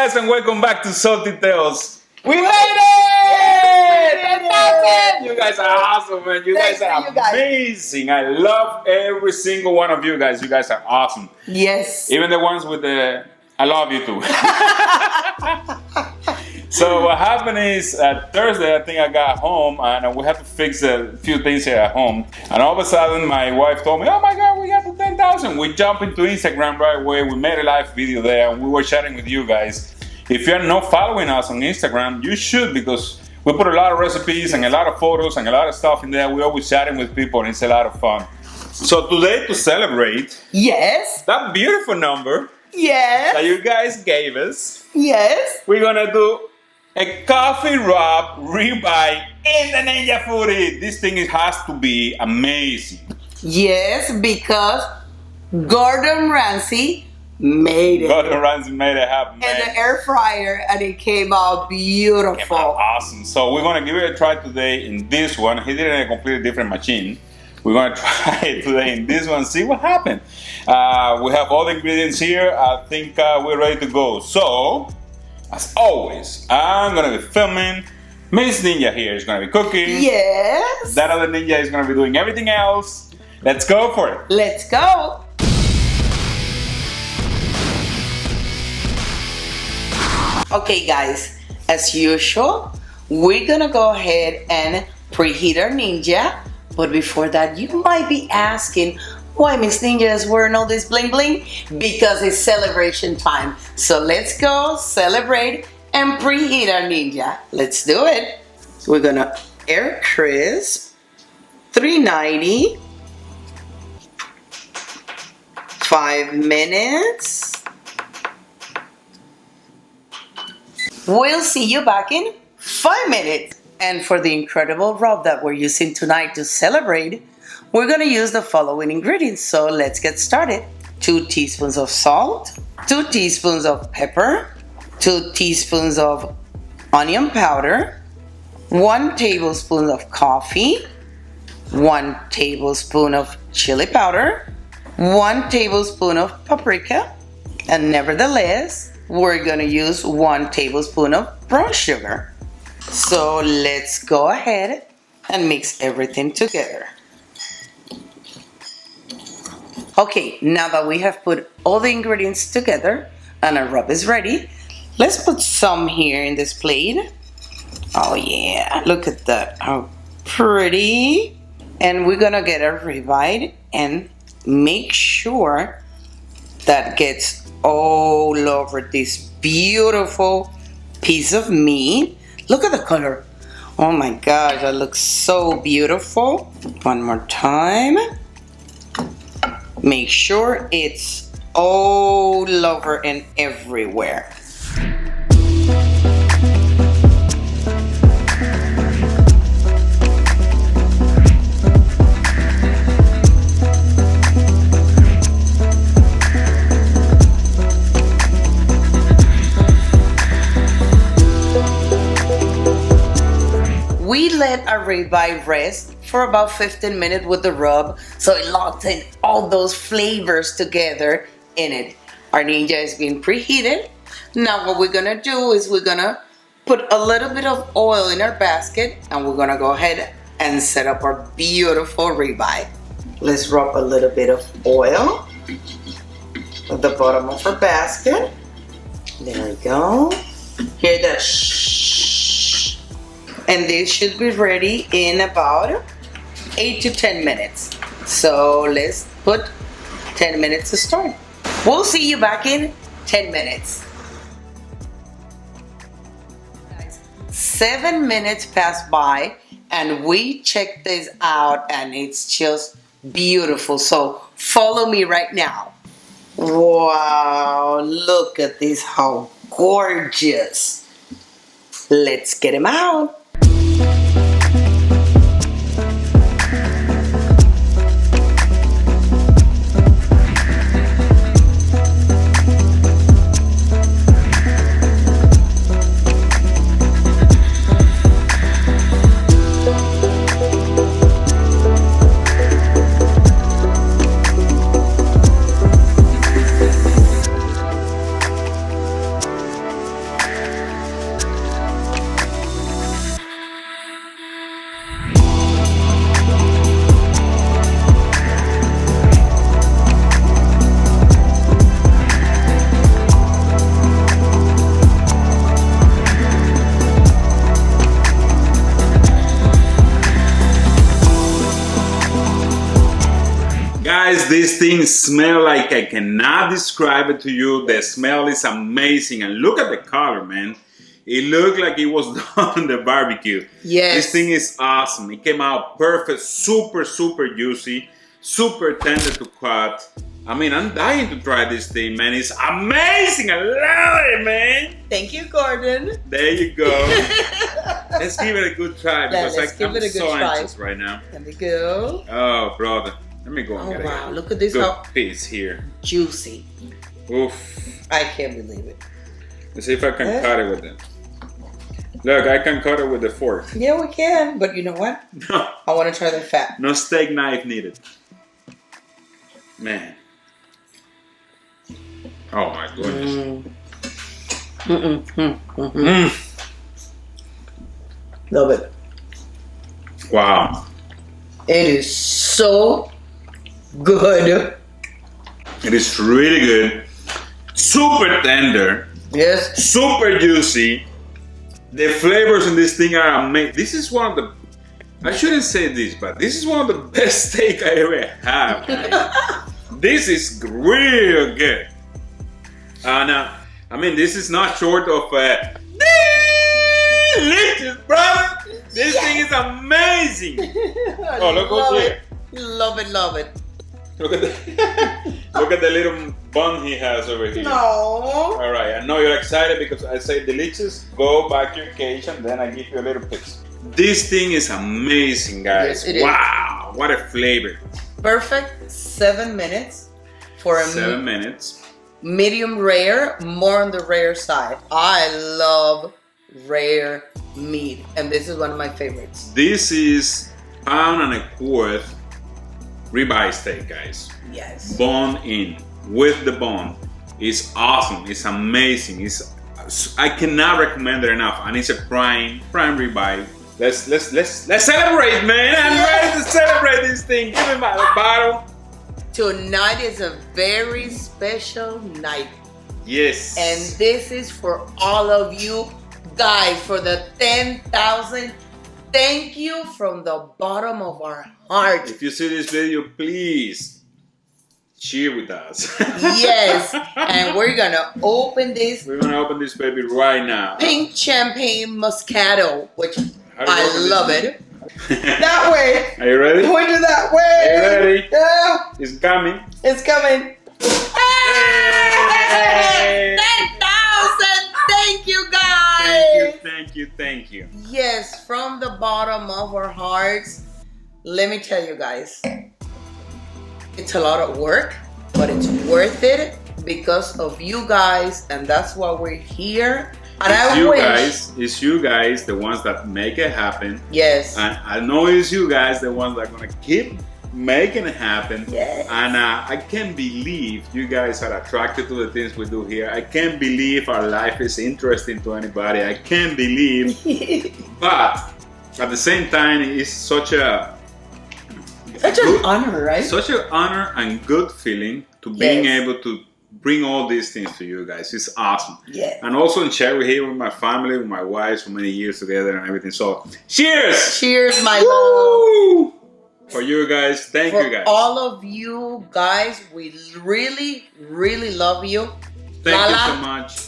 guys, and welcome back to Salty Tales. We made it! You guys are awesome, man. You guys are amazing. I love every single one of you guys. You guys are awesome. Yes. Even the ones with the I love you too. So what happened is Thursday, I think I got home and we had to fix a few things here at home. And all of a sudden, my wife told me, "Oh my God, we got to 10,000." We jumped into Instagram right away. We made a live video there and we were chatting with you guys. If you're not following us on Instagram, you should, because we put a lot of recipes and a lot of photos and a lot of stuff in there. We're always chatting with people and it's a lot of fun. So today, to celebrate that beautiful number that you guys gave us, we're gonna do a coffee wrap ribeye in the Ninja Foodi. This thing has to be amazing. Yes, because Gordon Ramsay made it. Gordon Ramsay made it happen, man. And the air fryer, and it came out beautiful. Came out awesome. So we're gonna give it a try today in this one. He did it in a completely different machine. We're gonna try it today in this one, see what happened. We have all the ingredients here. I think we're ready to go. So, as always, I'm gonna be filming. Miss Ninja here is gonna be cooking. Yes. That other ninja is gonna be doing everything else. Let's go for it. Let's go. Okay, guys, as usual, we're gonna go ahead and preheat our Ninja. But before that, you might be asking, why Miss Ninja is wearing all this bling bling? Because it's celebration time. So let's go celebrate and preheat our Ninja. Let's do it. We're gonna air crisp 390, 5 minutes. We'll see you back in 5 minutes. And for the incredible rub that we're using tonight to celebrate, we're gonna use the following ingredients. So let's get started. 2 teaspoons of salt, 2 teaspoons of pepper, 2 teaspoons of onion powder, 1 tablespoon of coffee, 1 tablespoon of chili powder, 1 tablespoon of paprika, and nevertheless, we're gonna use 1 tablespoon of brown sugar. So let's go ahead and mix everything together. Okay, now that we have put all the ingredients together and our rub is ready, let's put some here in this plate. Oh yeah, look at that, how pretty. And we're gonna get our ribeye and make sure that gets all over this beautiful piece of meat. Look at the color. Oh my gosh, that looks so beautiful. One more time. Make sure it's all over and everywhere. We let our ribeye rest for about 15 minutes with the rub, so it locked in all those flavors together in it. Our Ninja is being preheated. Now what we're gonna do is we're gonna put a little bit of oil in our basket and we're gonna go ahead and set up our beautiful ribeye. Let's rub a little bit of oil at the bottom of our basket. There we go. Hear that shh. And this should be ready in about 8 to 10 minutes. So let's put 10 minutes to start. We'll see you back in 10 minutes. 7 minutes passed by and we checked this out and it's just beautiful. So follow me right now. Wow, look at this, how gorgeous. Let's get him out. Guys, this thing smells like I cannot describe it to you. The smell is amazing. And look at the color, man. It looked like it was done on the barbecue. Yes. This thing is awesome. It came out perfect, super, super juicy, super tender to cut. I mean, I'm dying to try this thing, man. It's amazing. I love it, man. Thank you, Gordon. There you go. Let's give it a good try because I'm so anxious right now. Let me go. Oh, brother. Let me go and get wow. a Look at this good piece here. Juicy. Oof. I can't believe it. Let's see if I can cut it with it. Look, I can cut it with the fork. Yeah, we can. But you know what? No. I want to try the fat. No steak knife needed. Man. Oh my goodness. Love it. Wow. It is so good. It is really good. Super tender. Yes. Super juicy. The flavors in this thing are amazing. This is one of the, I shouldn't say this, but this is one of the best steak I ever had. This is real good. And I mean, this is not short of delicious, brother. This thing is amazing. Oh, look what's here. Love it, love it. Look at the look at the little bun he has over here. No. All right, I know you're excited because I say delicious. Go back to your cage and then I give you a little piece. This thing is amazing, guys. Yes, it wow, what a flavor. Perfect 7 minutes for a 7 minutes. Medium rare, more on the rare side. I love rare meat, and this is one of my favorites. This is 1.25 pound ribeye steak, guys. Yes. Bone in with the bone. It's awesome. It's amazing. I cannot recommend it enough, and it's a prime ribeye. Let's celebrate, man! I'm ready to celebrate this thing. Give me my bottle. Tonight is a very special night. Yes. And this is for all of you guys, for the 10,000. Thank you from the bottom of our heart. If you see this video, please cheer with us. Yes. And we're gonna open this. We're gonna open this baby right now. Pink champagne Moscato, which I love it. That way. Are you ready? Point it that way. Are you ready? Yeah. It's coming. It's coming. Hey! 10,000! Thank you, guys. Thank you. Yes, from the bottom of our hearts. Let me tell you guys, it's a lot of work, but it's worth it because of you guys, and that's why we're here. And It's you guys, the ones that make it happen. Yes. And I know it's you guys, the ones that are gonna keep making it happen. Yes. And I can't believe you guys are attracted to the things we do here. I can't believe our life is interesting to anybody. I can't believe. But at the same time, it's such an honor, right? Such an honor and good feeling to being able to bring all these things to you guys. It's awesome. Yeah. And also share here with my family, with my wife for many years together and everything. So cheers! Cheers, my Woo! love. For you guys, thank you guys. For all of you guys, we really, really love you. Thank you so much.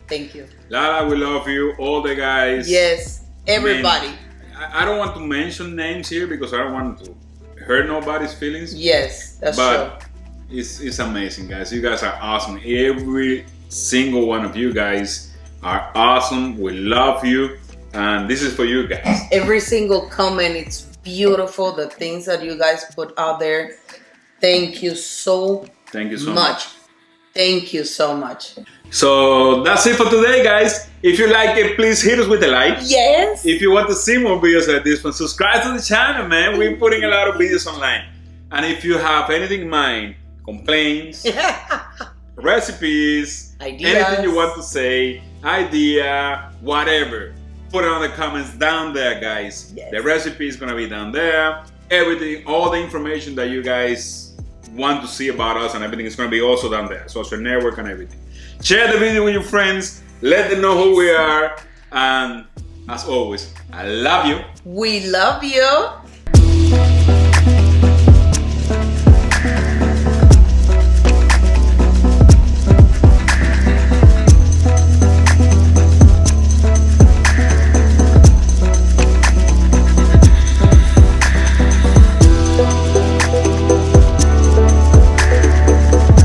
Thank you. Lala, we love you. All the guys. Yes, everybody. I don't want to mention names here because I don't want to hurt nobody's feelings. Yes, that's true. It's amazing, guys. You guys are awesome. Every single one of you guys are awesome. We love you. And this is for you guys. Every single comment, it's beautiful. The things that you guys put out there. Thank you so much. Thank you so much. So that's it for today, guys. If you like it, please hit us with a like. Yes. If you want to see more videos like this one, subscribe to the channel, man. We're putting a lot of videos online. And if you have anything in mind, complaints, recipes, ideas, anything you want to say, idea, whatever, put it on the comments down there, guys. Yes. The recipe is gonna be down there. Everything, all the information that you guys want to see about us and everything is gonna be also down there. Social network and everything. Share the video with your friends. Let them know who we are. And as always, I love you. We love you.